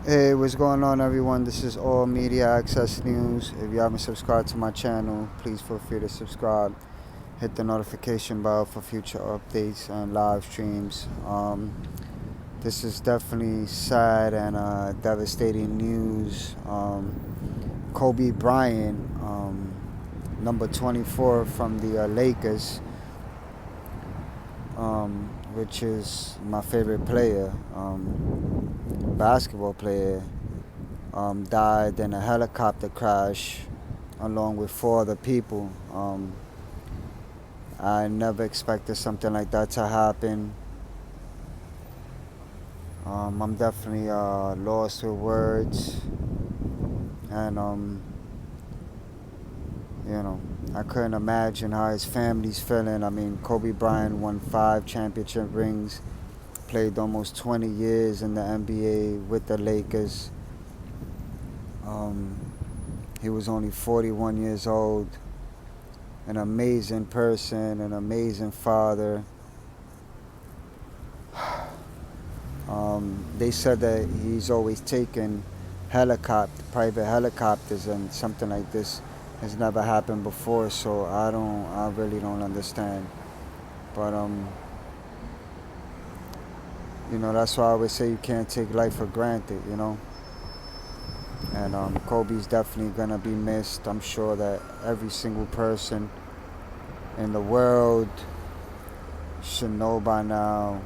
Hey, what's going on, everyone? This is All Media Access News. If you haven't subscribed to my channel, please feel free to subscribe. Hit the notification bell for future updates and live streams. This is definitely sad and devastating news. Kobe Bryant, number 24 from the Lakers, which is my favorite player, basketball player. Died in a helicopter crash along with four other people. I never expected something like that to happen. I'm definitely lost with words, and you know, I couldn't imagine how his family's feeling. I mean, Kobe Bryant won 5 championship rings, played almost 20 years in the NBA with the Lakers. Um, he was only 41 years old. An amazing person, an amazing father. They said that he's always taken private helicopters, and something like this has never happened before. So I really don't understand. But that's why I always say you can't take life for granted. And Kobe's definitely gonna be missed. I'm sure that every single person in the world should know by now.